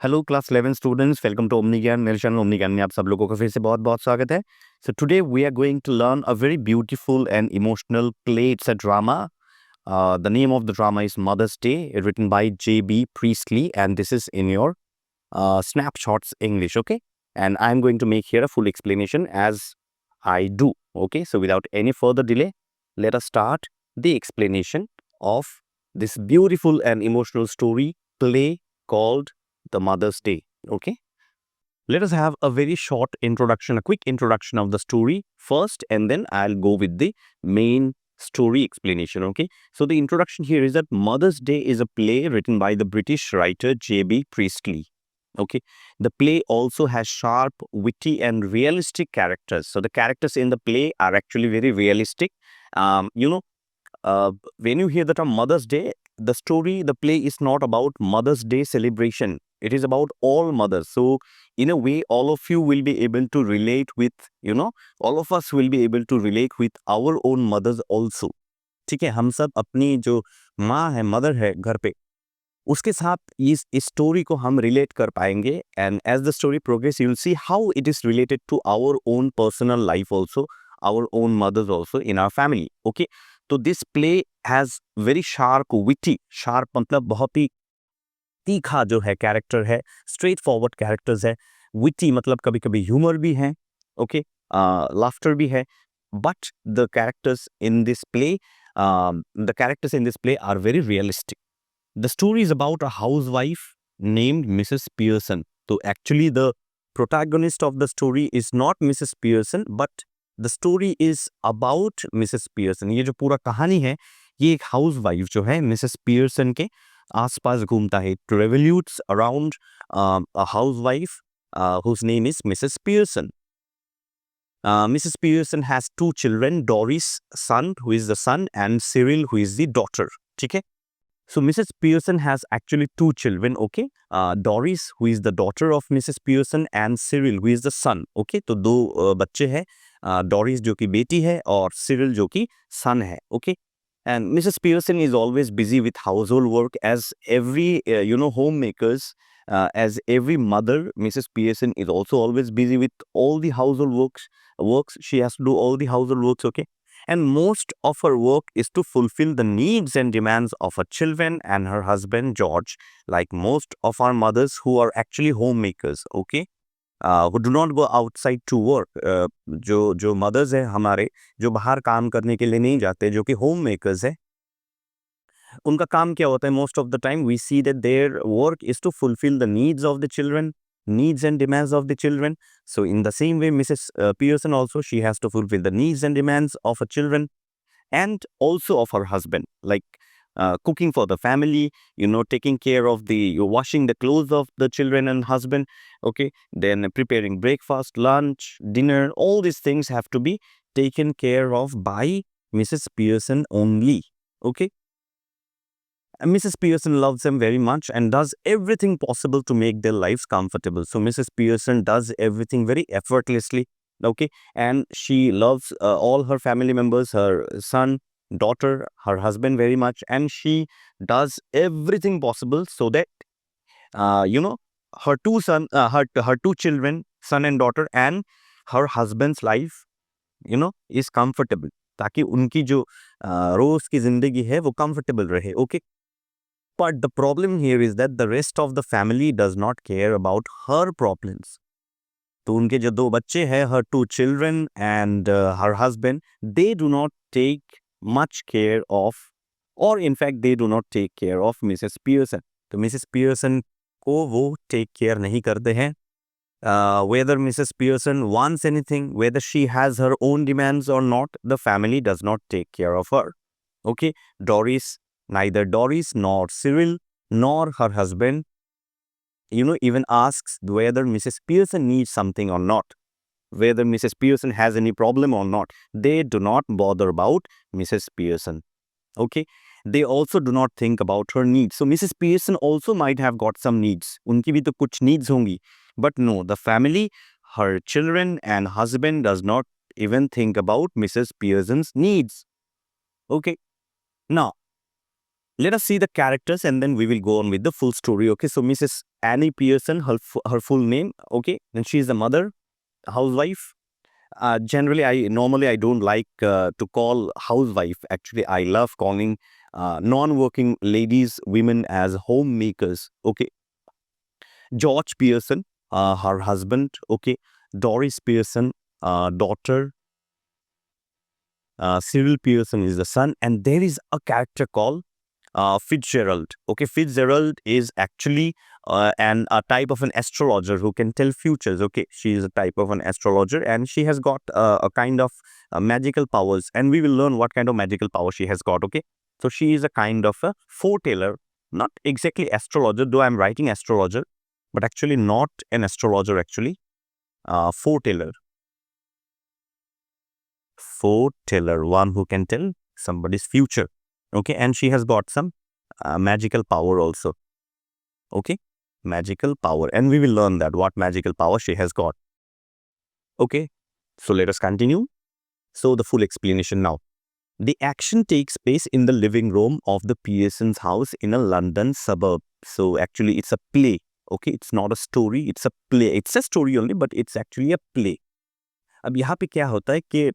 Hello class 11 students, welcome to omni Gyan. मेरे channel omni ज्ञान में आप सब लोगों का फिर से बहुत बहुत स्वागत है। So today we are going to learn a very beautiful and emotional play. It's a drama. The name of the drama is Mother's Day, written by J.B. Priestley, and this is in your snapshots English, okay? And I'm going to make here a full explanation as I do, okay? So without any further delay, let us start the explanation of this beautiful and emotional story play called The Mother's Day, okay? Let us have a very short introduction, a quick introduction of the story first, and then I'll go with the main story explanation, okay? So the introduction here is that Mother's Day is a play written by the British writer J.B. Priestley. Okay, the play also has sharp, witty, and realistic characters. So the characters in the play are actually very realistic. Um, you know, when you hear the term Mother's Day, the story, the play is not about Mother's Day celebration. It is about all mothers. So, in a way, all of you will be able to relate with, all of us will be able to relate with our own mothers also. ठीक है, हम सब अपनी जो माँ है, mother है घर पे, उसके साथ इस स्टोरी को हम रिलेट कर पाएंगे. And as the story progress you will see how it is related to our own personal life also, our own mothers also in our family. Okay, तो this play has very sharp, witty, sharp मतलब बहुत ही तीखा जो है character है, straightforward characters है. Witty मतलब कभी कभी ह्यूमर भी है, ओके, लाफ्टर भी है. But the characters in this play, the characters in this play are very realistic. The story is about a housewife named Mrs. Pearson. So actually the protagonist of the story is not Mrs. Pearson, but the story is about Mrs. Pearson. ये जो पूरा कहानी है, ये एक housewife जो है Mrs Pearson के आसपास घूमता है. It revolutes around a housewife whose name is Mrs. Pearson. Mrs. Pearson has two children, Doris, son, who is the son, and Cyril, who is the daughter. ठीक है? So Mrs. Pearson has actually two children, okay? Doris, who is the daughter of Mrs. Pearson, and Cyril, who is the son, okay? तो दो बच्चे हैं, Doris जो कि बेटी है और Cyril जो कि son है, okay? And Mrs. Pearson is always busy with household work, as every homemakers, as every mother. Mrs. Pearson is also always busy with all the household works. She has to do all the household works, okay? And most of her work is to fulfill the needs and demands of her children and her husband George, like most of our mothers who are actually homemakers, okay? Who do not go outside to work. जो mothers है हमारे, जो बाहर काम करने के लिए नहीं जाते, जो कि homemakers है, उनका काम क्या होता है? Most of the time we see that their work is to fulfill the needs of the children, needs and demands of the children. So in the same way, Mrs. Pearson also, she has to fulfill the needs and demands of her children and also of her husband, like cooking for the family, taking care of the washing the clothes of the children and husband, okay, then preparing breakfast, lunch, dinner. All these things have to be taken care of by Mrs. Pearson only, okay. And Mrs. Pearson loves them very much and does everything possible to make their lives comfortable. So Mrs. Pearson does everything very effortlessly, okay, and she loves all her family members, her son, daughter, her husband very much, and she does everything possible so that her her two children, son and daughter, and her husband's life is comfortable, ताकि उनकी जो रोज की जिंदगी है वो comfortable रहे, okay. But the problem here is that the rest of the family does not care about her problems. तो उनके जो दो बच्चे हैं, her two children and her husband, they do not take much care of, or in fact they do not take care of Mrs. Pearson. तो Mrs. Pearson को वो take care नहीं करते हैं. Whether Mrs. Pearson wants anything, whether she has her own demands or not, the family does not take care of her. Okay, neither Doris nor Cyril nor her husband, even asks whether Mrs. Pearson needs something or not, whether Mrs. Pearson has any problem or not. They do not bother about Mrs. Pearson. Okay, they also do not think about her needs. So Mrs. Pearson also might have got some needs. उनकी भी तो कुछ needs होंगी. But no, the family, her children and husband does not even think about Mrs. Pearson's needs. Okay, now Let us see the characters and then we will go on with the full story. Okay, so Mrs. Annie Pearson, her full name. Okay, and she is the mother, housewife. Generally, I don't like to call housewife. Actually, I love calling non-working ladies, women as homemakers. Okay, George Pearson, her husband. Okay, Doris Pearson, daughter. Cyril Pearson is the son, and there is a character called Fitzgerald. Okay, Fitzgerald is actually a type of an astrologer who can tell futures. Okay, she is a type of an astrologer, and she has got a kind of magical powers, and we will learn what kind of magical power she has got. Okay, so she is a kind of a foreteller, not exactly astrologer, though I'm writing astrologer, but actually not an astrologer. Actually, foreteller, foreteller, one who can tell somebody's future. Okay, and she has got some magical power also. Okay, magical power, and we will learn that what magical power she has got. Okay, so let us continue. So the full explanation now. The action takes place in the living room of the Pearson's house in a London suburb. So actually it's a play. Okay, it's not a story, it's a play. It's a story only, but it's actually a play. अब यहाँ पे क्या होता है कि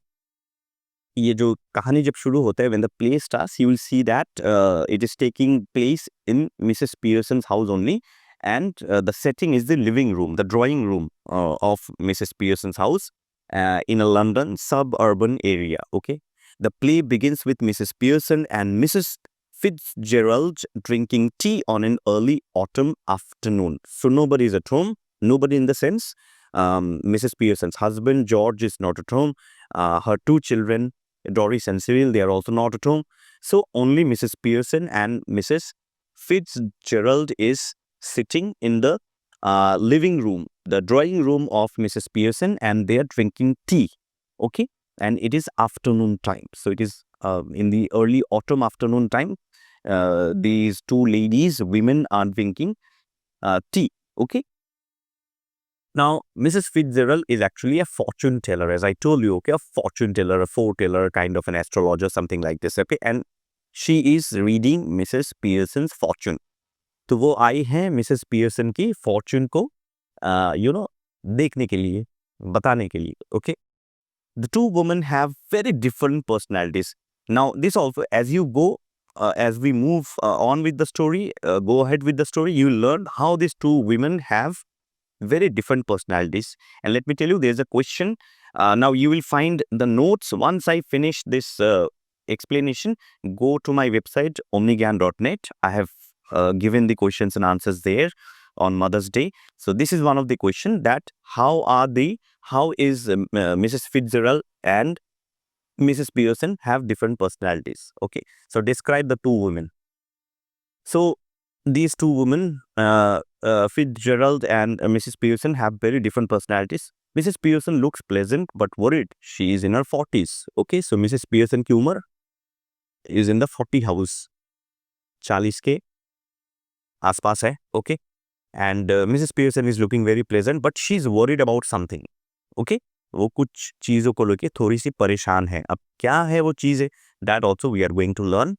ये जो कहानी जब शुरू होता है, when the play starts, you will see that it is taking place in Mrs. Pearson's house only, and the setting is the living room, the drawing room of Mrs. Pearson's house in a London suburban area. Okay, the play begins with Mrs. Pearson and Mrs. Fitzgerald drinking tea on an early autumn afternoon. So nobody is at home, nobody in the sense. Mrs. Pearson's husband George is not at home. Her two children, Doris and Cyril, they are also not at home. So only Mrs. Pearson and Mrs. Fitzgerald is sitting in the living room, the drawing room of Mrs. Pearson, and they are drinking tea. Okay, and it is afternoon time. So it is in the early autumn afternoon time. These two ladies, women, are drinking tea. Okay. Now, Mrs. Fitzgerald is actually a fortune teller, as I told you, okay, a fortune teller, a foreteller, kind of an astrologer, something like this, okay, and she is reading Mrs. Pearson's fortune. तो वो आई हैं Mrs Pearson की Fortune को देखने के लिए, बताने के लिए, okay. The two women have very different personalities. Now, this also, as you go, as we move on with the story, go ahead with the story, you will learn how these two women have very different personalities. And let me tell you, there's a question. Now you will find the notes once I finish this explanation. Go to my website omnigyan.net. I have given the questions and answers there on Mother's Day. So this is one of the question, that how is Mrs. Fitzgerald and Mrs. Pearson have different personalities. Okay, so describe the two women. So these two women, Fitzgerald and Mrs. Pearson, have very different personalities. Mrs. Pearson looks pleasant but worried. She is in her 40s. Okay, so Mrs. Pearson की उम्र is in the 40 house. 40 के आसपास है. Okay, and Mrs. Pearson is looking very pleasant, but she is worried about something. Okay, वो कुछ चीजों को लेके थोड़ी सी परेशान है. अब क्या है वो चीजें? That also we are going to learn.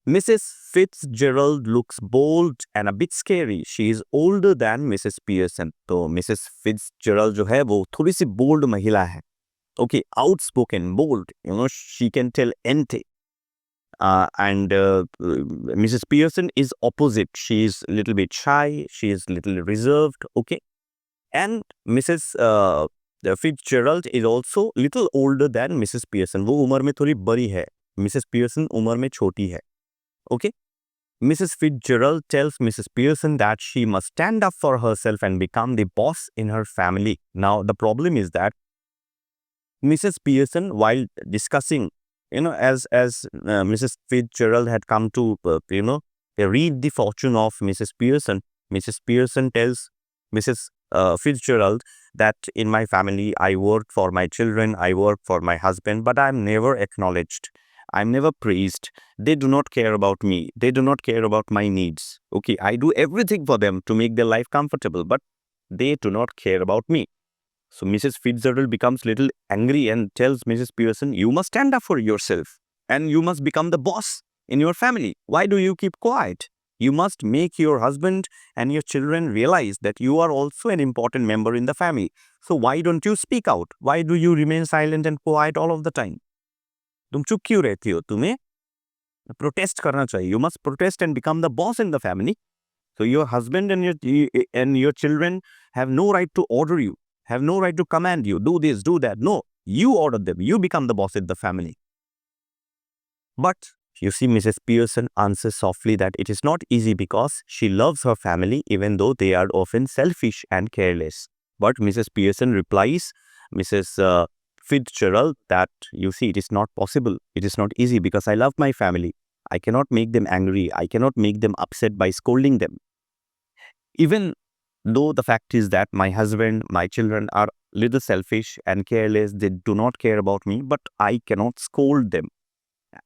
Mrs. Fitzgerald looks bold and a bit scary. She is older than Mrs. Pearson. तो Mrs. Fitzgerald जो है वो थोड़ी सी bold महिला है. Okay, outspoken, bold. She can tell anything. And Mrs. Pearson is opposite. She is a little bit shy. She is a little reserved. Okay, and Mrs. Fitzgerald is also little older than Mrs. Pearson. वो उम्र में थोड़ी बड़ी है. Mrs. Pearson उम्र में छोटी है. Okay, Mrs. Fitzgerald tells Mrs. Pearson that she must stand up for herself and become the boss in her family. Now, the problem is that Mrs. Pearson, while discussing, as Mrs. Fitzgerald had come to, read the fortune of Mrs. Pearson tells Mrs. Fitzgerald that in my family, I work for my children, I work for my husband, but I'm never acknowledged. I'm never praised. They do not care about me. They do not care about my needs. Okay, I do everything for them to make their life comfortable, but they do not care about me. So Mrs. Fitzgerald becomes little angry and tells Mrs. Pearson, you must stand up for yourself and you must become the boss. in your family. Why do you keep quiet? You must make your husband and your children realize that you are also an important member in the family. So why don't you speak out? Why do you remain silent and quiet all of the time? तुम चुप क्यों रहती हो? तुम्हें protest करना चाहिए. You must protest and become the boss in the family. So your husband and your children have no right to order you, have no right to command you, do this, do that. No, you order them. You become the boss in the family. But you see, Mrs. Pearson answers softly that it is not easy because she loves her family even though they are often selfish and careless. But Mrs. Pearson replies, Mrs. Fitzgerald, that you see, it is not possible. It is not easy because I love my family. I cannot make them angry. I cannot make them upset by scolding them. Even though the fact is that my husband, my children are little selfish and careless, they do not care about me, but I cannot scold them.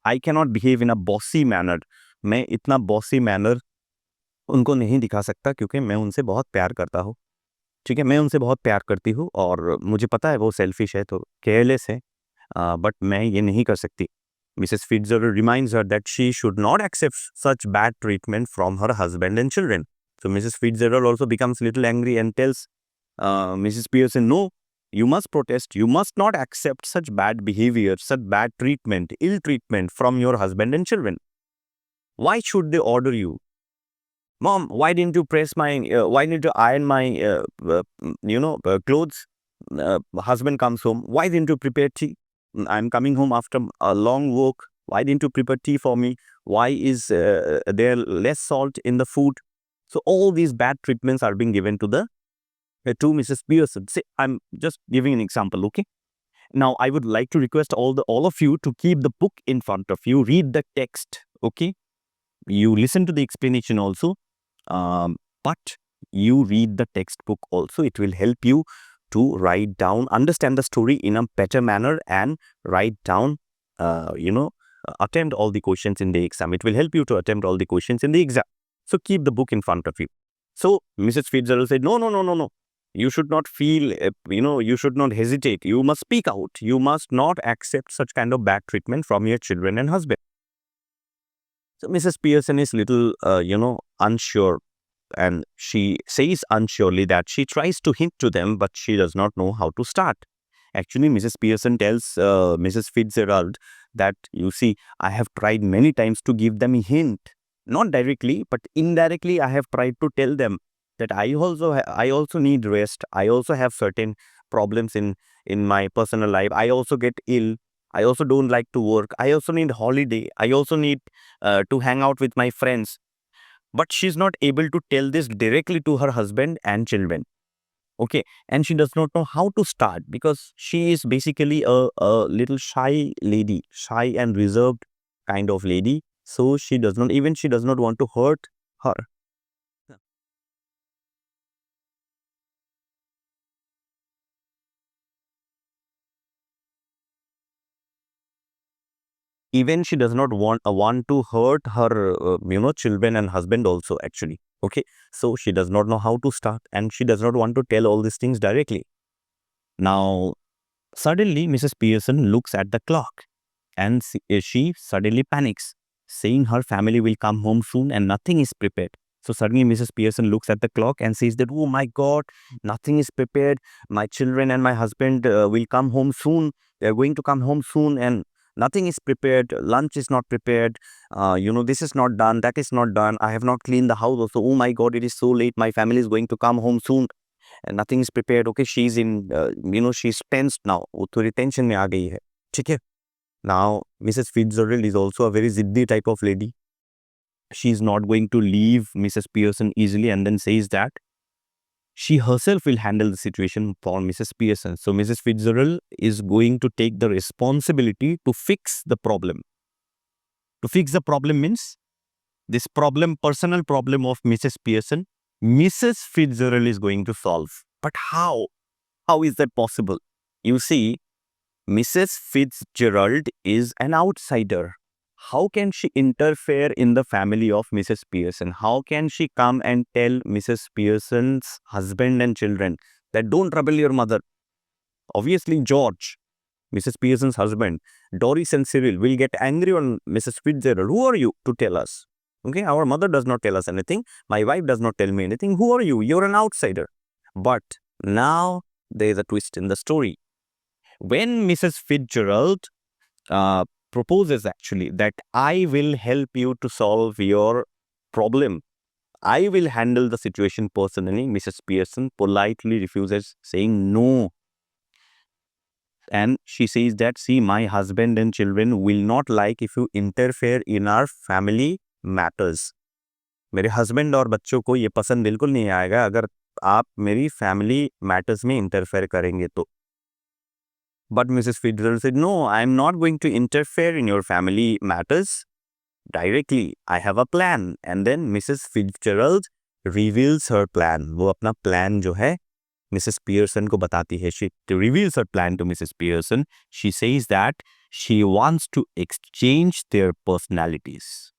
I cannot behave in a bossy manner. मैं इतना bossy manner उनको नहीं दिखा सकता क्योंकि मैं उनसे बहुत प्यार करता हूँ. ठीक है, मैं उनसे बहुत प्यार करती हूँ और मुझे पता है वो selfish है तो careless है, but मैं ये नहीं कर सकती. Mrs. Fitzgerald reminds her that she should not accept such bad treatment from her husband and children. So Mrs. Fitzgerald also becomes a little angry and tells Mrs. Pearson, no, you must protest. You must not accept such bad behavior, such bad treatment, ill treatment from your husband and children. Why should they order you? Mom, why didn't you why didn't you iron my, clothes? Husband comes home. Why didn't you prepare tea? I'm coming home after a long walk. Why didn't you prepare tea for me? Why is there less salt in the food? So all these bad treatments are being given to Mrs. Pearson. See, I'm just giving an example, okay? Now, I would like to request all of you to keep the book in front of you, read the text, okay? You listen to the explanation also, but you read the textbook also. It will help you to write down, understand the story in a better manner and write down, attempt all the questions in the exam. It will help you to attempt all the questions in the exam. So keep the book in front of you. So Mrs. Fitzgerald said, no, no, no, no, no. You should not feel, you should not hesitate. You must speak out. You must not accept such kind of bad treatment from your children and husband. So Mrs. Pearson is little, unsure, and she says unsurely that she tries to hint to them, but she does not know how to start. Actually, Mrs. Pearson tells Mrs. Fitzgerald that, you see, I have tried many times to give them a hint. Not directly, but indirectly, I have tried to tell them that I also need rest. I also have certain problems in my personal life. I also get ill. I also don't like to work. I also need holiday. I also need to hang out with my friends. But she's not able to tell this directly to her husband and children. Okay, and she does not know how to start because she is basically a little shy lady, shy and reserved kind of lady. So she does not want to hurt her. Even she does not want to hurt her, children and husband also, actually. Okay, so she does not know how to start and she does not want to tell all these things directly. Now, suddenly, Mrs. Pearson looks at the clock and she suddenly panics, saying her family will come home soon and nothing is prepared. So suddenly Mrs. Pearson looks at the clock and says that, oh my God, nothing is prepared. My children and my husband will come home soon. They're going to come home soon and nothing is prepared. Lunch is not prepared. This is not done. That is not done. I have not cleaned the house also. Oh my God, it is so late. My family is going to come home soon. And nothing is prepared. Okay, she's in, she's tensed now. वो थोड़ी tension में आ गई है. ठीक है? Now, Mrs. Fitzgerald is also a very ziddy type of lady. She's not going to leave Mrs. Pearson easily and then says that she herself will handle the situation for Mrs. Pearson. So Mrs. Fitzgerald is going to take the responsibility to fix the problem. To fix the problem means this personal problem of Mrs. Pearson, Mrs. Fitzgerald is going to solve. But how? How is that possible? You see, Mrs. Fitzgerald is an outsider. How can she interfere in the family of Mrs. Pearson? How can she come and tell Mrs. Pearson's husband and children that don't trouble your mother? Obviously, George, Mrs. Pearson's husband, Doris and Cyril, will get angry on Mrs. Fitzgerald. Who are you to tell us? Okay, our mother does not tell us anything. My wife does not tell me anything. Who are you? You're an outsider. But now there is a twist in the story. When Mrs. Fitzgerald proposes actually that I will help you to solve your problem, I will handle the situation personally, Mrs. Pearson politely refuses, saying no. And she says that, see, my husband and children will not like if you interfere in our family matters. मेरे husband और बच्चों को ये पसंद बिल्कुल नहीं आएगा अगर आप मेरी फैमिली मैटर्स में इंटरफेयर करेंगे तो. But Mrs. Fitzgerald said, no, I am not going to interfere in your family matters directly. I have a plan. And then Mrs. Fitzgerald reveals her plan. वो अपना plan जो है Mrs. Pearson को बताती है. She reveals her plan to Mrs. Pearson. She says that she wants to exchange their personalities.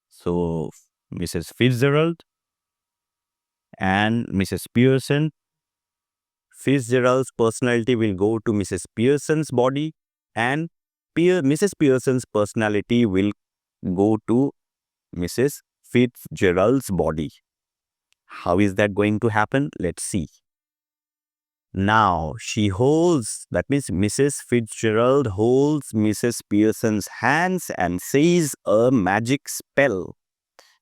So Mrs. Fitzgerald and Mrs. Pearson, Fitzgerald's personality will go to Mrs. Pearson's body and Mrs. Pearson's personality will go to Mrs. Fitzgerald's body. How is that going to happen? Let's see. Now she holds, that means Mrs. Fitzgerald holds Mrs. Pearson's hands and says a magic spell.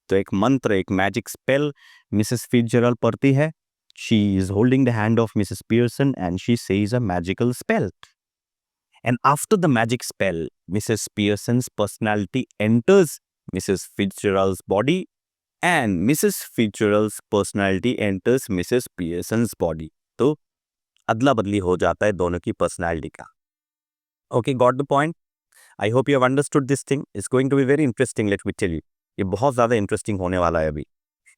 तो एक मंत्र, एक magic spell Mrs. Fitzgerald पढ़ती है. She is holding the hand of Mrs. Pearson and she says a magical spell. And after the magic spell, Mrs. Pearson's personality enters Mrs. Fitzgerald's body and Mrs. Fitzgerald's personality enters Mrs. Pearson's body. तो अदला बदली हो जाता है दोनों की personality का. Okay, got the point? I hope you have understood this thing. It's going to be very interesting, let me tell you. ये बहुत ज़्यादा इंटरेस्टिंग होने वाला है अभी.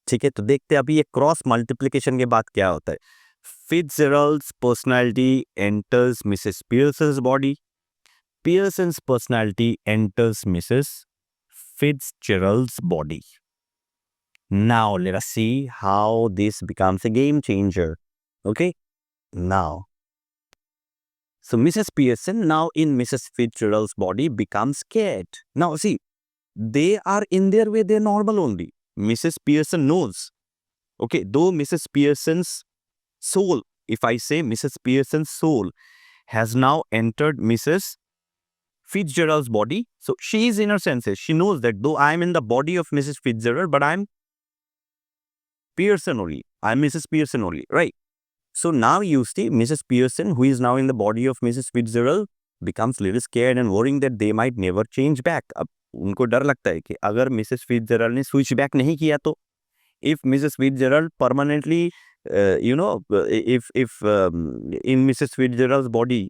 ठीक है, तो देखते हैं अभी ये क्रॉस मल्टीप्लिकेशन के बाद क्या होता है. Fitzgerald's personality enters Mrs. Pearson's body. Pearson's personality enters Mrs. Fitzgerald's body. Now let us see how this becomes a game changer. Okay, now. So Mrs. Pearson now in Mrs. Fitzgerald's body becomes scared. Now see, they are in their way, they're normal only. Mrs. Pearson knows. Okay, though Mrs. Pearson's soul, if I say Mrs. Pearson's soul has now entered Mrs. Fitzgerald's body. So she is in her senses. She knows that though I am in the body of Mrs. Fitzgerald, but I am Pearson only. I am Mrs. Pearson only, right? So now you see Mrs. Pearson, who is now in the body of Mrs. Fitzgerald, becomes little scared and worrying that they might never change back. अब उनको डर लगता है कि अगर Mrs Fitzgerald ने switch back नहीं किया तो, if Mrs. Fitzgerald permanently, if in Mrs. Fitzgerald's body,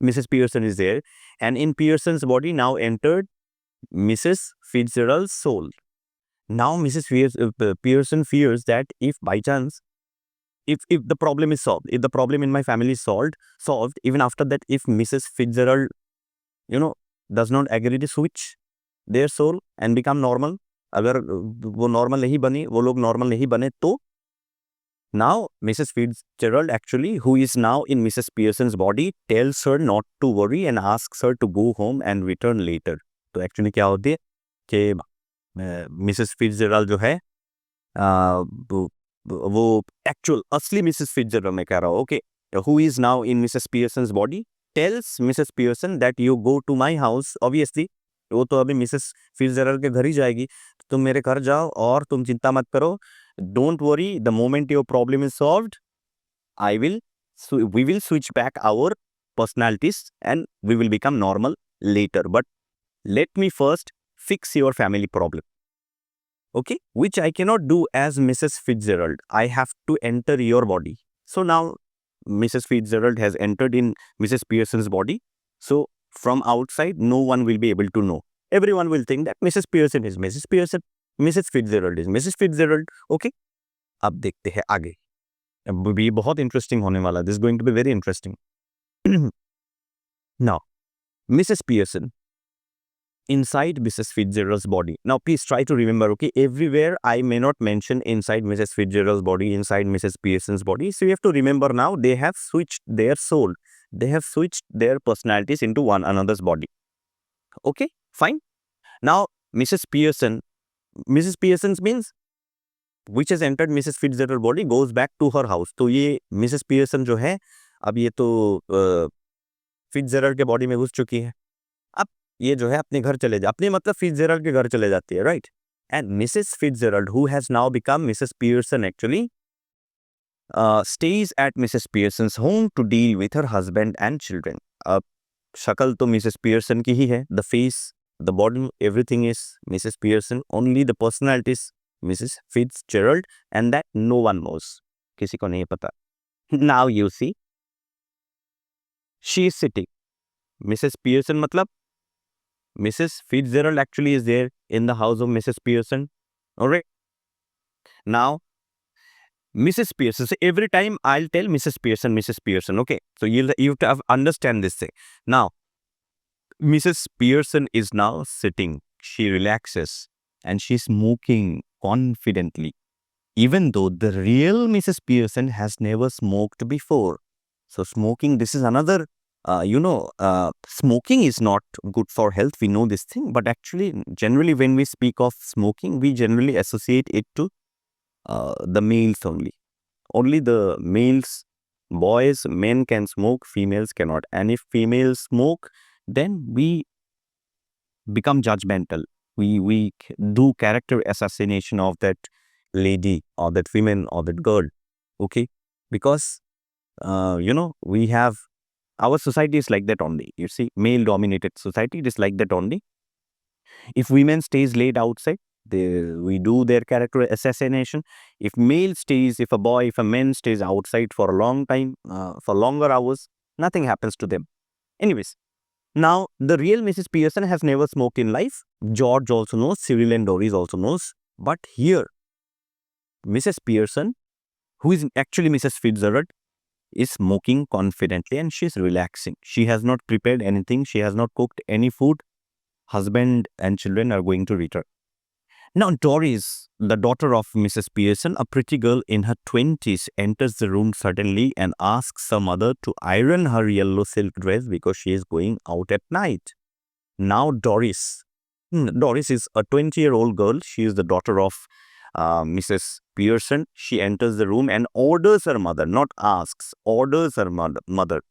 Mrs. Pearson is there, and in Pearson's body now entered Mrs. Fitzgerald's soul. Now Mrs. Pearson fears that if by chance, if the problem is solved, if the problem in my family is solved, even after that, if Mrs. Fitzgerald, does not agree to switch their soul and become normal, अगर वो normal नहीं बनी, वो लोग normal नहीं बने तो, now Mrs. Fitzgerald actually, who is now in Mrs. Pearson's body, tells her not to worry and asks her to go home and return later. तो actually क्या होती है कि Mrs. Fitzgerald जो है वो actual असली Mrs. Fitzgerald मैं कह रहा हूँ, okay, who is now in Mrs. Pearson's body, tells Mrs. Pearson that you go to my house. Obviously वो तो अभी मिसेस फिट्जरल्ड के घर ही जाएगी, तुम मेरे घर जाओ और तुम चिंता मत करो, don't worry, the moment your problem is solved, we will switch back our personalities and we will become normal later, but let me first fix your family problem, okay, which I cannot do as Mrs. Fitzgerald. I have to enter your body. So now Mrs. Fitzgerald has entered in Mrs. Pearson's body, so from outside, no one will be able to know. Everyone will think that Mrs. Pearson is Mrs. Pearson, Mrs. Fitzgerald is Mrs. Fitzgerald. Okay? अब देखते हैं आगे. अब ये बहुत interesting होने वाला. This is going to be very interesting. Now, Mrs. Pearson inside Mrs. Fitzgerald's body. Now, please try to remember, okay, everywhere I may not mention inside Mrs. Fitzgerald's body, inside Mrs. Pearson's body. So you have to remember now they have switched their soul. They have switched their personalities into one another's body. Okay, fine. Now, Mrs. Pearson's means which has entered Mrs. Fitzgerald body goes back to her house. तो ये Mrs. Pearson जो है, अब ये तो फिट्जजेराल्ड के body में घुस चुकी है. अब ये जो है अपने घर चले जा, अपने मतलब फिट्जजेराल्ड के घर चले जाती है, right. And Mrs Fitzgerald who has now become Mrs Pearson actually stays at Mrs. Pearson's home to deal with her husband and children. अब शक्ल तो मिसेस पियर्सन की ही है, the face, the body, everything is Mrs Pearson, only the personality is Mrs Fitzgerald and that no one knows, किसी को नहीं पता. Now you see she is sitting, Mrs Pearson मतलब Mrs. Fitzgerald actually is there in the house of Mrs. Pearson. Alright. Now, Mrs. Pearson. So every time I'll tell Mrs. Pearson. Okay. So you have to understand this thing. Now, Mrs. Pearson is now sitting. She relaxes and she's smoking confidently, even though the real Mrs. Pearson has never smoked before. So smoking, this is another, smoking is not good for health. We know this thing, but actually, generally, when we speak of smoking, we generally associate it to the males only. Only the males, boys, men can smoke, females cannot. And if females smoke, then we become judgmental. We do character assassination of that lady or that woman or that girl. Okay, because we have, our society is like that only. You see, male dominated society, it is like that only. If women stays late outside, we do their character assassination. If if a man stays outside for a long time, for longer hours, nothing happens to them. Anyways, now the real Mrs. Pearson has never smoked in life. George also knows, Cyril and Doris also knows. But here, Mrs. Pearson, who is actually Mrs. Fitzgerald, is smoking confidently and she's relaxing. She has not prepared anything. She has not cooked any food. Husband and children are going to return. Now, Doris, the daughter of Mrs. Pearson, a pretty girl in her 20s, enters the room suddenly and asks her mother to iron her yellow silk dress because she is going out at night. Now, Doris is a 20-year-old girl. She is the daughter of Mrs. Pearson. She enters the room and orders her mother, not asks, orders her mother.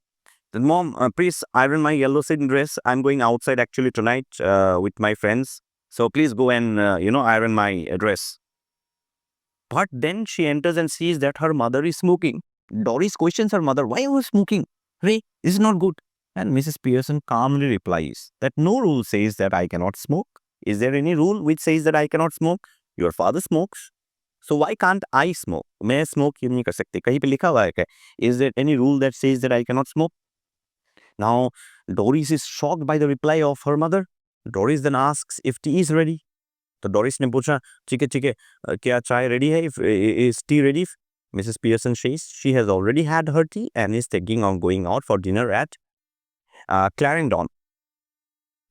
Mom, please iron my yellow silk dress. I'm going outside actually tonight with my friends. So please go and, iron my dress. But then she enters and sees that her mother is smoking. Doris questions her mother, why are you smoking? Hey, this is not good. And Mrs. Pearson calmly replies that no rule says that I cannot smoke. Is there any rule which says that I cannot smoke? Your father smokes. So why can't I smoke? मैं smoke क्यों नहीं कर सकती? कहीं पे लिखा हुआ है क्या? Is there any rule that says that I cannot smoke? Now, Doris is shocked by the reply of her mother. Doris then asks if tea is ready. तो डोरिस ने पूछा, ठीक है, क्या चाय रेडी है? Is tea ready? Mrs. Pearson says she has already had her tea and is thinking of going out for dinner at Clarendon.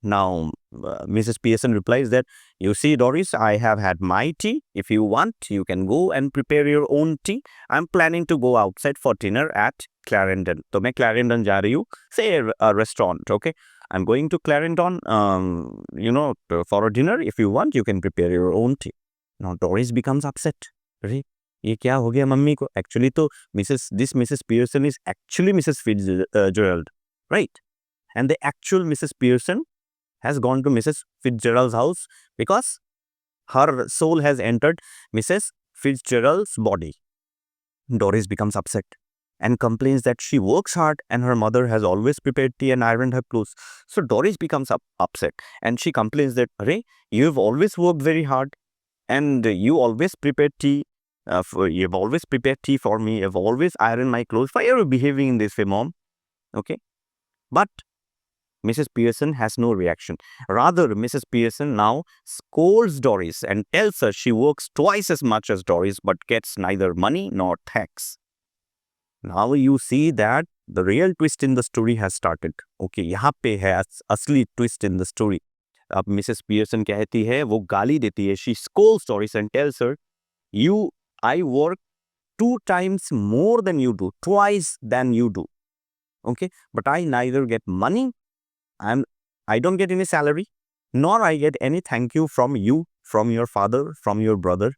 Now, Mrs. Pearson replies that, you see, Doris, I have had my tea. If you want, you can go and prepare your own tea. I'm planning to go outside for dinner at Clarendon. तो मैं Clarendon जा रही हूँ, say a restaurant, okay? I'm going to Clarendon, for a dinner. If you want, you can prepare your own tea. Now, Doris becomes upset. अरे ये क्या हो गया मम्मी को? Actually तो Mrs. Pearson is actually Mrs. Fitzgerald, right? And the actual Mrs. Pearson has gone to Mrs. Fitzgerald's house because her soul has entered Mrs. Fitzgerald's body. Doris becomes upset and complains that she works hard and her mother has always prepared tea and ironed her clothes. So Doris becomes upset and she complains that, Arey, you've always worked very hard and you always prepared tea. You've always prepared tea for me. You've always ironed my clothes. Why are you behaving in this way, mom? Okay. But Mrs. Pearson has no reaction. Rather, Mrs. Pearson now scolds Doris and tells her she works twice as much as Doris but gets neither money nor thanks. Now you see that the real twist in the story has started. Okay, यहाँ पे है असली twist in the story. अब Mrs. Pearson कहती है, वो गाली देती है. She scolds Doris and tells her, I work 2 times more than you do, twice than you do. Okay, but I neither get money, I don't get any salary, nor I get any thank you from you, from your father, from your brother.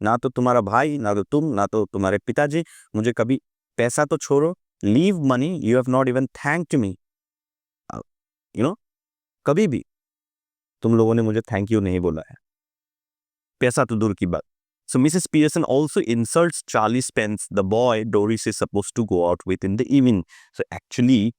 ना तो तुम्हारा भाई, ना तो तुम, ना तो तुम्हारे पिताजी मुझे कभी पैसा तो छोड़ो, leave money, you have not even thanked me, you know, कभी भी तुम लोगों ने मुझे थैंक यू नहीं बोला है, पैसा तो दूर की बात. So Mrs. Pearson also insults Charlie Spence, the boy Doris is supposed to go out with in the evening. So actually,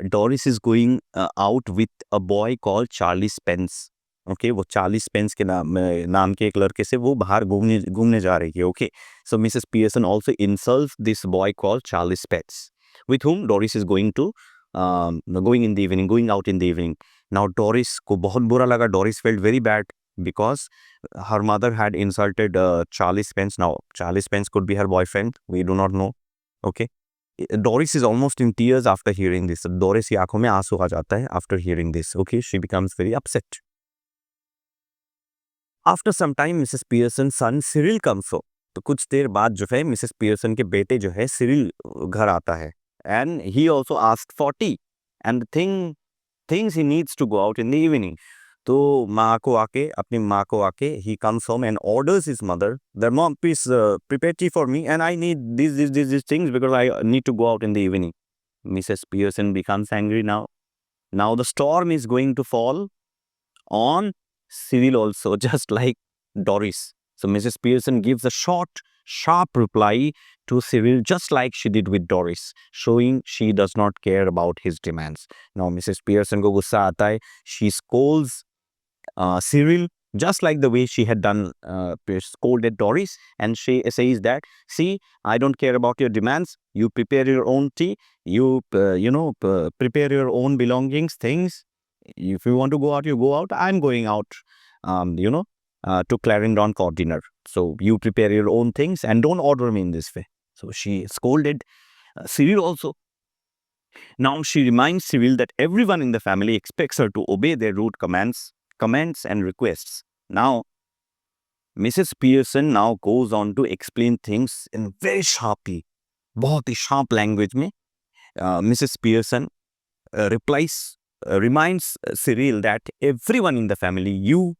Doris is going out with a boy called Charlie Spence. Okay, वो Charlie Spence के नाम के एक लड़के से वो बाहर घूमने घूमने जा रही है. Okay, so Mrs. Pearson also insults this boy called Charlie Spence, with whom Doris is going in the evening, going out in the evening. Now Doris को बहुत बुरा लगा. Doris felt very bad because her mother had insulted Charlie Spence. Now Charlie Spence could be her boyfriend. We do not know. Okay. Doris is almost in tears after hearing this. Doris की आंखों में आंसू आ जाता है after hearing this. Okay, she becomes very upset. After some time, Mrs. Pearson's son Cyril comes home. तो कुछ देर बाद जो है मिसेस पियर्सन के बेटे जो है सिरिल घर आता है. And he also asked for tea. And the things he needs to go out in the evening. तो अपनी माँ को आके he comes home and orders his mother, their mom, please prepare tea for me and I need these things because I need to go out in the evening. Mrs. Pearson becomes angry now. Now the storm is going to fall on Cyril also, just like Doris. So Mrs. Pearson gives a short, sharp reply to Cyril, just like she did with Doris, showing she does not care about his demands. Now Mrs. Pearson को गुस्सा आता है. She scolds Cyril just like the way she had done scolded Doris, and she says that, see, I don't care about your demands. You prepare your own tea. You prepare your own belongings, things. If you want to go out, you go out. I'm going out, to Clarendon for dinner. So you prepare your own things and don't order me in this way. So she scolded Cyril also. Now she reminds Cyril that everyone in the family expects her to obey their rude commands and requests. Now, Mrs. Pearson now goes on to explain things in very sharply, बहुत ही sharp language में. Mrs. Pearson reminds Cyril that everyone in the family, you,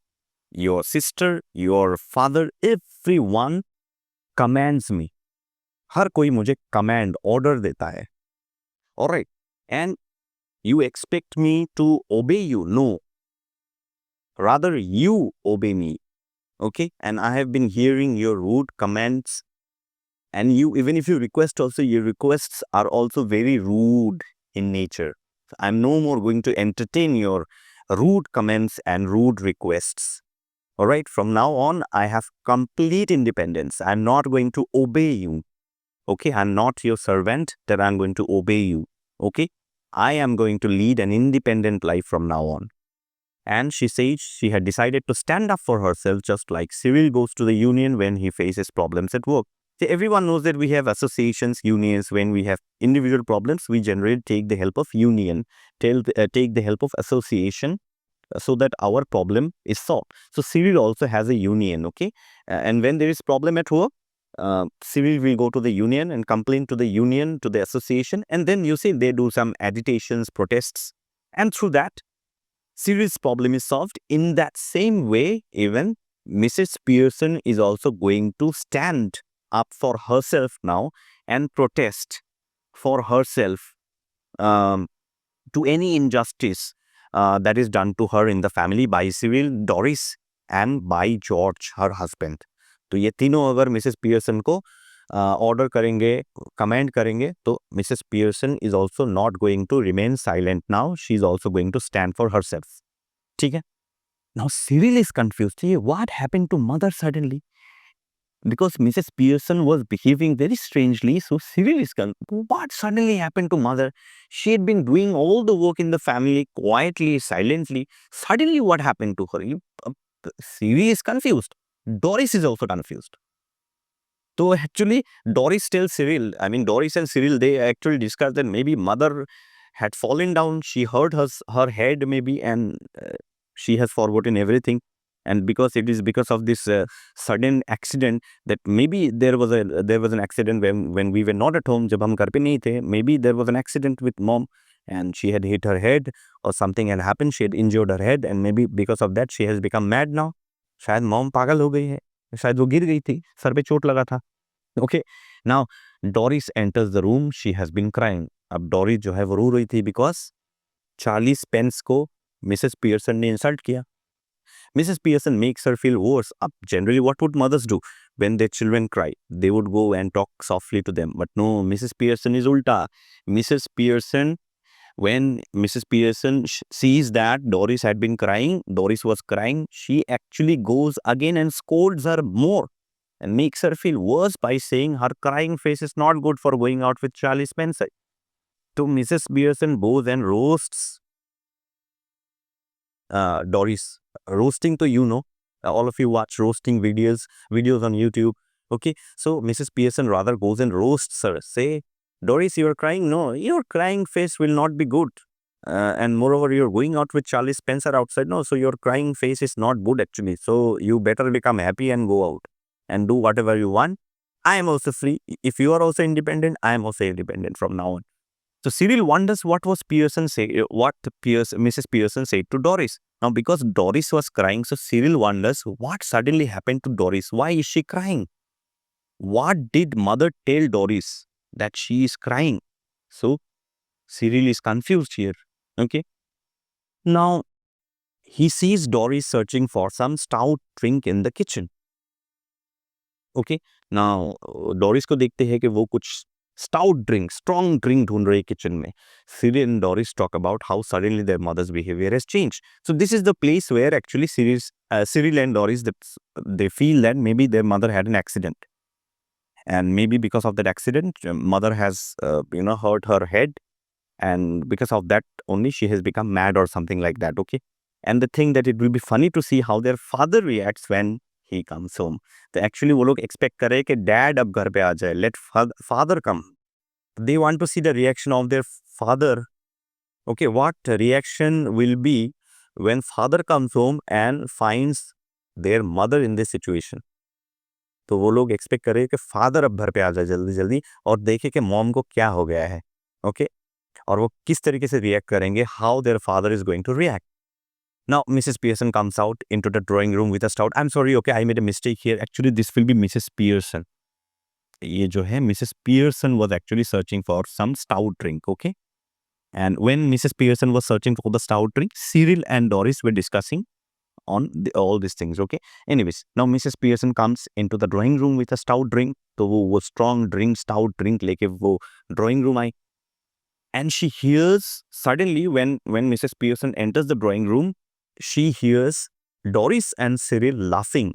your sister, your father, everyone commands me. हर कोई मुझे command, order देता है. Alright, and you expect me to obey you? No. Rather, you obey me. Okay, and I have been hearing your rude commands, and you, even if you request also, your requests are also very rude in nature. I'm no more going to entertain your rude comments and rude requests. All right, from now on, I have complete independence. I'm not going to obey you. Okay, I'm not your servant that I'm going to obey you. Okay, I am going to lead an independent life from now on. And she says she had decided to stand up for herself, just like Cyril goes to the union when he faces problems at work. See, everyone knows that we have associations, unions. When we have individual problems, we generally take the help of union, take the help of association, so that our problem is solved. So Cyril also has a union, okay? And when there is problem at work, Cyril will go to the union and complain to the union, to the association, and then you see they do some agitations, protests, and through that, Cyril's problem is solved. In that same way, even Mrs. Pearson is also going to stand up for herself now and protest for herself to any injustice that is done to her in the family by Cyril, Doris, and by George, her husband. तो ये तीनों अगर Mrs Pearson को order करेंगे, command करेंगे, तो Mrs Pearson is also not going to remain silent now. She is also going to stand for herself. ठीक है. Now Cyril is confused. What happened to mother suddenly? Because Mrs. Pearson was behaving very strangely, so Cyril is confused. What suddenly happened to mother? She had been doing all the work in the family quietly, silently. Suddenly, what happened to her? Cyril is confused. Doris is also confused. So actually, Doris tells Cyril, Doris and Cyril, they actually discuss that maybe mother had fallen down. She hurt her head maybe, and she has forgotten everything. And because it is because of this sudden accident, that maybe there was an accident when we were not at home, जब हम घर पे नहीं थे, maybe there was an accident with mom and she had hit her head or something had happened, she had injured her head and maybe because of that she has become mad now. शायद mom पागल हो गई है, शायद वो गिर गई थी, सर पे चोट लगा था. Okay, now Doris enters the room, she has been crying. अब डोरिस जो है वो रो रही थी because चार्ली स्पेंस को मिसेस पियर्सन ने इंसल्ट किया. Mrs. Pearson makes her feel worse. Generally, what would mothers do when their children cry? They would go and talk softly to them. But no, Mrs. Pearson is ulta. Mrs. Pearson, when Mrs. Pearson sees that Doris had been crying, Doris was crying, she actually goes again and scolds her more and makes her feel worse by saying her crying face is not good for going out with Charlie Spencer. So Mrs. Pearson goes and roasts Doris. Roasting, to all of you watch roasting videos on YouTube. Okay, so Mrs. Pearson rather goes and roasts her. Say, Doris, you are crying. No, your crying face will not be good. And moreover, you're going out with Charlie Spencer outside. No, so your crying face is not good actually. So you better become happy and go out and do whatever you want. I am also free. If you are also independent, I am also independent from now on. So Cyril wonders what Mrs. Pearson said to Doris. Now, because Doris was crying, so Cyril wonders what suddenly happened to Doris. Why is she crying? What did mother tell Doris that she is crying? So Cyril is confused here. Okay. Now, he sees Doris searching for some stout drink in the kitchen. Okay. Now, Doris को देखते हैं कि वो कुछ stout drink, strong drink ढूंढ रही kitchen में. Cyril and Doris talk about how suddenly their mother's behavior has changed. So this is the place where actually Cyril and Doris, they feel that maybe their mother had an accident. And maybe because of that accident, mother has, hurt her head. And because of that only she has become mad or something like that. Okay. And the thing that it will be funny to see how their father reacts when he comes home. तो actually वो लोग expect कर रहे हैं कि dad अब घर पे आ जाए, let father come. They want to see the reaction of their father. Okay, what reaction will be when father comes home and finds their mother in this situation. तो वो लोग expect कर रहे हैं कि father अब घर पे आ जाए जल्दी जल्दी और देखे कि mom को क्या हो गया है. Okay, और वो किस तरीके से react करेंगे, how their father is going to react. Now, Mrs. Pearson comes out into the drawing room with a stout. I'm sorry, okay, I made a mistake here. Actually, this will be Mrs. Pearson. ये जो है, Mrs. Pearson was actually searching for some stout drink, okay? And when Mrs. Pearson was searching for the stout drink, Cyril and Doris were discussing on all these things, okay? Anyways, now Mrs. Pearson comes into the drawing room with a stout drink. तो वो strong drink, stout drink लेके वो drawing room I. And she hears, suddenly when Mrs. Pearson enters the drawing room, she hears Doris and Cyril laughing.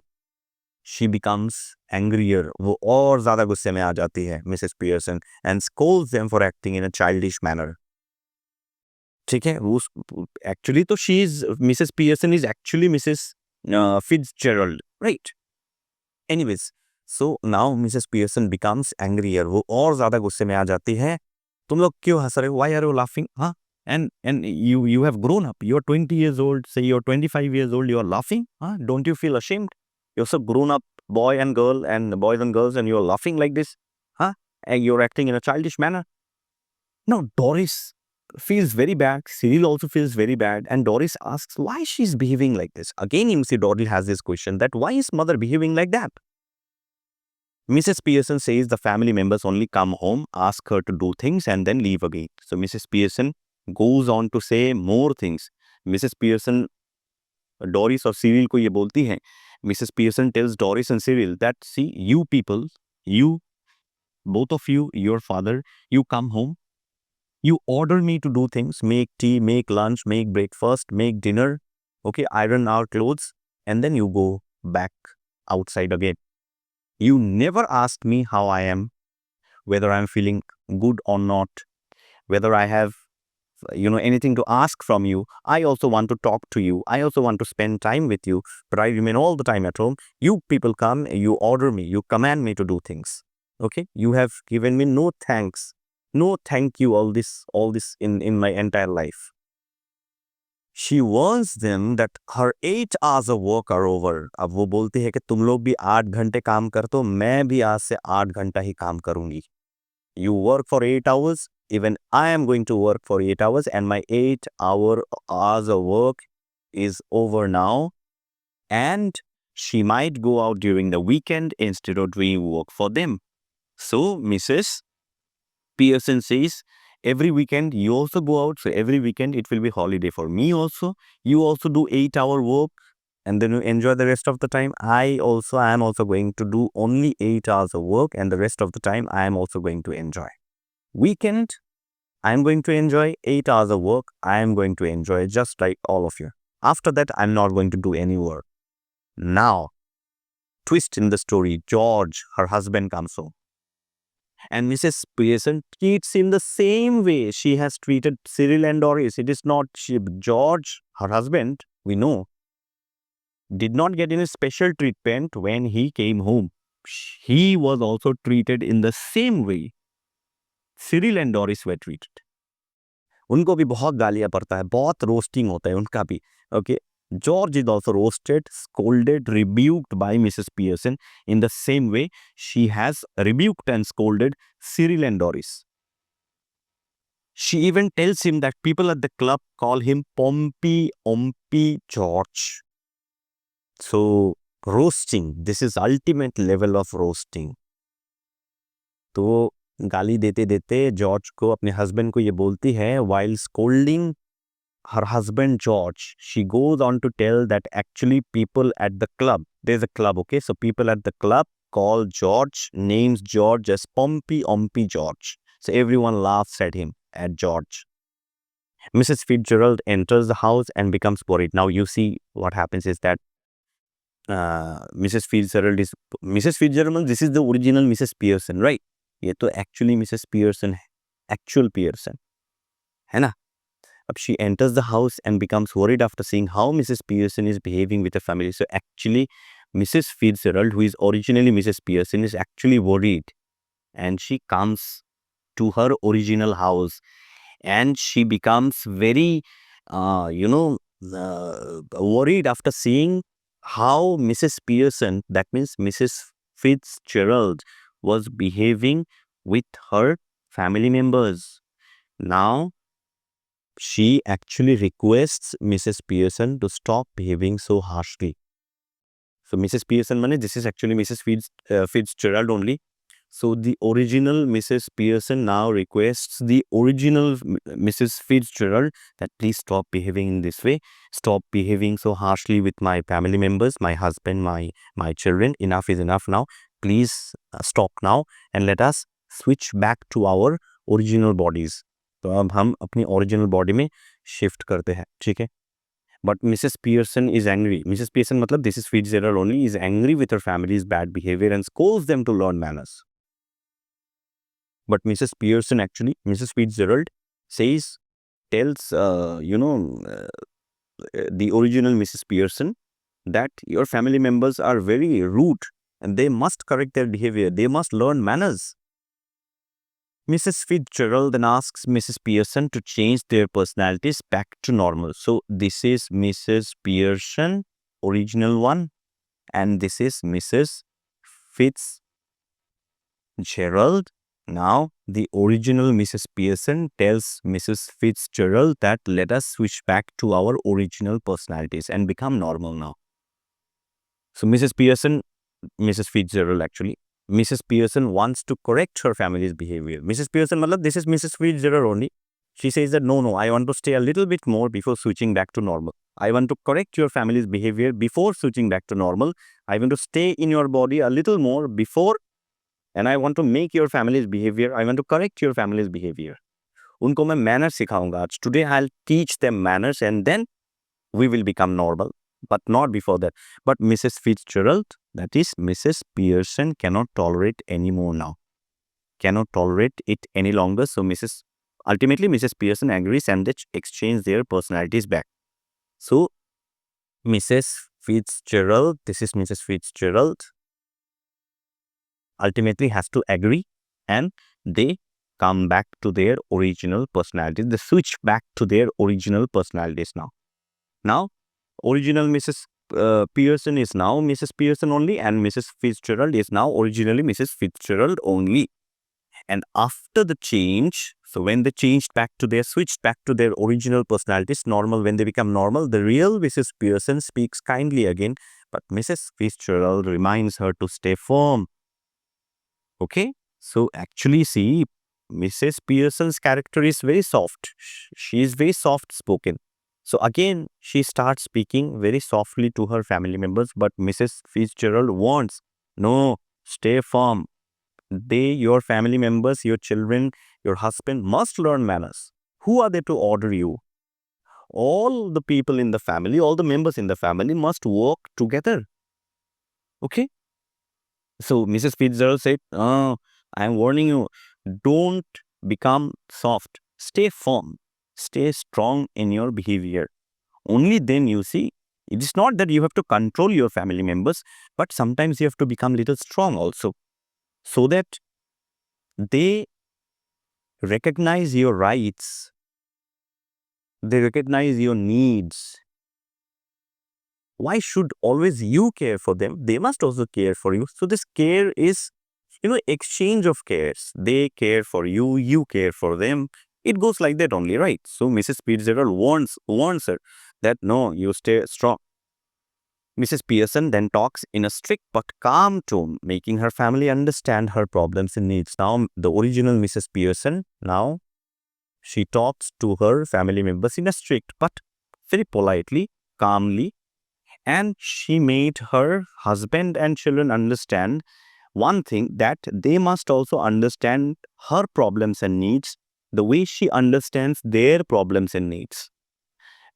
She becomes angrier. वो और ज़्यादा गुस्से में आ जाती है Mrs. Pearson and scolds them for acting in a childish manner. ठीक है, वो actually तो Mrs. Pearson is actually Mrs. Fitzgerald, right? Anyways, so now Mrs. Pearson becomes angrier. वो और ज़्यादा गुस्से में आ जाती है. तुम लोग क्यों हंस रहे हो? Why are you laughing? Huh? And you have grown up. You're 20 years old. Say you're 25 years old. You're laughing. Huh? Don't you feel ashamed? You're so grown up, boy and girl, and boys and girls, and you're laughing like this. Huh? And you're acting in a childish manner. Now Doris feels very bad. Cyril also feels very bad. And Doris asks why she's behaving like this. Again, you see, Doris has this question that why is mother behaving like that? Mrs. Pearson says the family members only come home, ask her to do things, and then leave again. So Mrs. Pearson goes on to say more things. Mrs. Pearson, Doris और Cyril को ये बोलती है. Mrs. Pearson tells Doris and Cyril that, see, you people, you, both of you, your father, you come home, you order me to do things, make tea, make lunch, make breakfast, make dinner, okay, iron our clothes, and then you go back outside again. You never ask me how I am, whether I'm feeling good or not, whether I have, anything to ask from you. I also want to talk to you. I also want to spend time with you, but I remain all the time at home. You people come, you order me, you command me to do things. Okay? You have given me no thanks. No thank you all this in my entire life. She warns them that her 8 hours of work are over. अब वो बोलती है कि तुम लोग भी 8 घंटे काम कर तो मैं भी आज से 8 घंटा ही काम करूंगी. You work for 8 hours. Even I am going to work for 8 hours, and my 8 hours of work is over now. And she might go out during the weekend instead of doing work for them. So Mrs. Pearson says, every weekend you also go out. So every weekend it will be holiday for me also. You also do 8 hour work and then you enjoy the rest of the time. I am also going to do only 8 hours of work, and the rest of the time I am also going to enjoy. Weekend, I am going to enjoy 8 hours of work. I am going to enjoy just like all of you. After that, I'm not going to do any work. Now, twist in the story, George, her husband, comes home. And Mrs. Pearson treats him the same way she has treated Cyril and Doris. It is not George, her husband, we know, did not get any special treatment when he came home. He was also treated in the same way Cyril and Doris were treated. उनको भी बहुत गालियां पड़ता है, बहुत roasting होता है उनका भी. Okay. George is also roasted, scolded, rebuked by Mrs. Pearson in the same way she has rebuked and scolded Cyril and Doris. She even tells him that people at the club call him Pompey Ompy George. So, roasting, this is ultimate level of roasting. तो गाली देते देते George को, अपने husband को ये बोलती है, while scolding her husband George, she goes on to tell that actually people at the club, there's a club, okay, so people at the club call George, names George as Pompey Ompy George. So everyone laughs at him, at George. Mrs. Fitzgerald enters the house and becomes worried. Now you see what happens is that Mrs. Fitzgerald, this is the original Mrs. Pearson, right? ये तो actually Mrs. Pearson है, actual Pearson, है ना? She enters the house and becomes worried after seeing how Mrs. Pearson is behaving with the family. So actually, Mrs. Fitzgerald, who is originally Mrs. Pearson, is actually worried. And she comes to her original house. And she becomes very, worried after seeing how Mrs. Pearson, that means Mrs. Fitzgerald, was behaving with her family members. Now, she actually requests Mrs. Pearson to stop behaving so harshly. So Mrs. Pearson, this is actually Mrs. Fitzgerald only. So the original Mrs. Pearson now requests the original Mrs. Fitzgerald that please stop behaving in this way. Stop behaving so harshly with my family members, my husband, my children. Enough is enough now. Please stop now and let us switch back to our original bodies. तो अब हम अपनी original body में shift करते हैं, ठीक है. But Mrs Pearson is angry. Mrs Pearson मतलब this is Fitzgerald only, is angry with her families bad behaviour and scolds them to learn manners. But Mrs. Pearson, actually, Mrs. Fitzgerald tells the original Mrs. Pearson that your family members are very rude and they must correct their behavior. They must learn manners. Mrs. Fitzgerald then asks Mrs. Pearson to change their personalities back to normal. So this is Mrs. Pearson, original one, and this is Mrs. Fitzgerald. Now, the original Mrs. Pearson tells Mrs. Fitzgerald that let us switch back to our original personalities and become normal now. So Mrs. Fitzgerald actually, Mrs. Pearson wants to correct her family's behavior. Mrs. Pearson, this is Mrs. Fitzgerald only. She says that no, I want to stay a little bit more before switching back to normal. I want to correct your family's behavior before switching back to normal. I want to stay in your body a little more before, and I want to make your family's behavior, I want to correct your family's behavior. उनको मैं manners सिखाऊंगा आज. Today I'll teach them manners and then we will become normal. But not before that. But Mrs. Fitzgerald, that is Mrs. Pearson, cannot tolerate anymore now. Cannot tolerate it any longer. So ultimately Mrs. Pearson agrees and they exchange their personalities back. So Mrs. Fitzgerald, this is Mrs. Fitzgerald, ultimately has to agree and they come back to their original personalities. They switch back to their original personalities now. Now, original Mrs. Pearson is now Mrs. Pearson only, and Mrs. Fitzgerald is now originally Mrs. Fitzgerald only. And after the change, so when they switched back to their original personalities, normal, when they become normal, the real Mrs. Pearson speaks kindly again, but Mrs. Fitzgerald reminds her to stay firm. Okay? So actually, see, Mrs. Pearson's character is very soft. She is very soft spoken. So again, she starts speaking very softly to her family members, but Mrs. Fitzgerald warns, no, stay firm. Your family members, your children, your husband must learn manners. Who are they to order you? All the people in the family, all the members in the family must work together. Okay? So Mrs. Fitzgerald said, I am warning you, don't become soft. Stay firm. Stay strong in your behavior. Only then you see, it is not that you have to control your family members, but sometimes you have to become little strong also, so that they recognize your rights. They recognize your needs. Why should always you care for them? They must also care for you. So this care is, exchange of cares. They care for you, you care for them. It goes like that only, right? So Mrs. Fitzgerald warns her that no, you stay strong. Mrs. Pearson then talks in a strict but calm tone, making her family understand her problems and needs. Now, the original Mrs. Pearson, now she talks to her family members in a strict but very politely, calmly, and she made her husband and children understand one thing, that they must also understand her problems and needs the way she understands their problems and needs.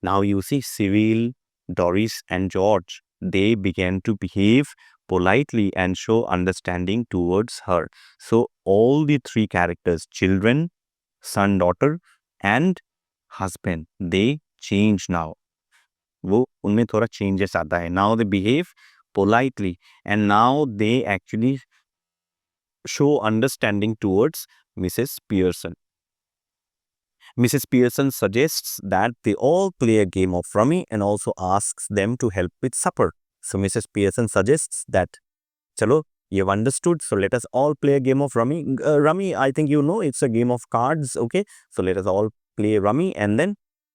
Now you see, Cyril, Doris, and George, they began to behave politely and show understanding towards her. So all the three characters, children, son, daughter, and husband, they change now. वो उनमें थोड़ा changes आता है. Now they behave politely, and now they actually show understanding towards Mrs. Pearson. Mrs. Pearson suggests that they all play a game of rummy and also asks them to help with supper. So Mrs. Pearson suggests that, chalo, you've understood, so let us all play a game of rummy. Rummy, I think you know, it's a game of cards, okay? So let us all play rummy, and then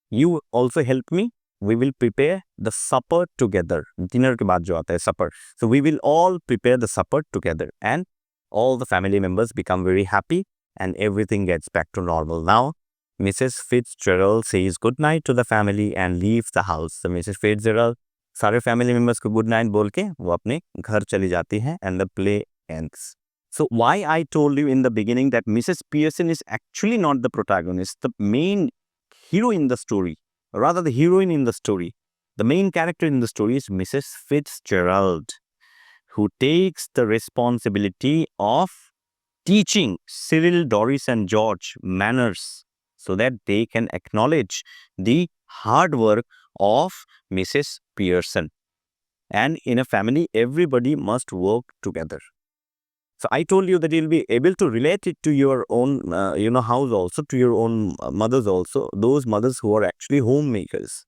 you also help me. We will prepare the supper together. Dinner ke baad jo aata hai, supper. So we will all prepare the supper together, and all the family members become very happy and everything gets back to normal. Now, Mrs. Fitzgerald says good night to the family and leaves the house. So Mrs. Fitzgerald सारे family members को good night बोल के वो अपने घर चली जाती हैं, and the play ends. So why I told you in the beginning that Mrs. Pearson is actually not the protagonist, the main hero in the story, rather the heroine in the story. The main character in the story is Mrs. Fitzgerald, who takes the responsibility of teaching Cyril, Doris, and George manners so that they can acknowledge the hard work of Mrs. Pearson. And in a family, everybody must work together. So I told you that you'll be able to relate it to your own, house also, to your own mothers also, those mothers who are actually homemakers,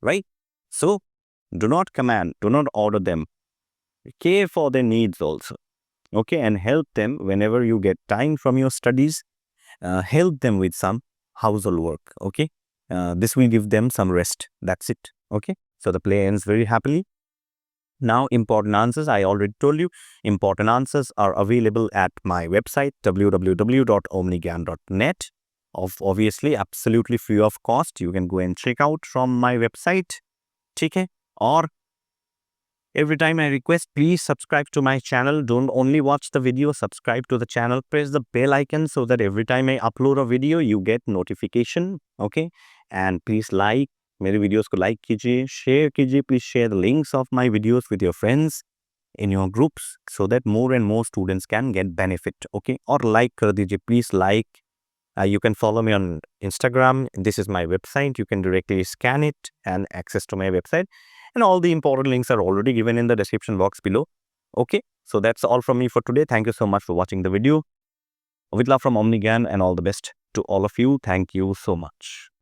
right? So do not command, do not order them. Care for their needs also, okay? And help them whenever you get time from your studies. Help them with some household work, okay? This will give them some rest. That's it, okay? So the play ends very happily. Now, important answers, I already told you, important answers are available at my website, www.omnigyan.net. Obviously, absolutely free of cost. You can go and check out from my website, okay? Or every time I request, please subscribe to my channel. Don't only watch the video, subscribe to the channel. Press the bell icon so that every time I upload a video, you get notification, okay? And please like मेरे videos को like कीजिए, share कीजिए. Please share the links of my videos with your friends in your groups so that more and more students can get benefit, okay? Or like कर दीजिए, please like. You can follow me on Instagram. This is my website. You can directly scan it and access to my website, and all the important links are already given in the description box below, okay? So that's all from me for today. Thank you so much for watching the video. With love from Omnigyan, and all the best to all of you. Thank you so much.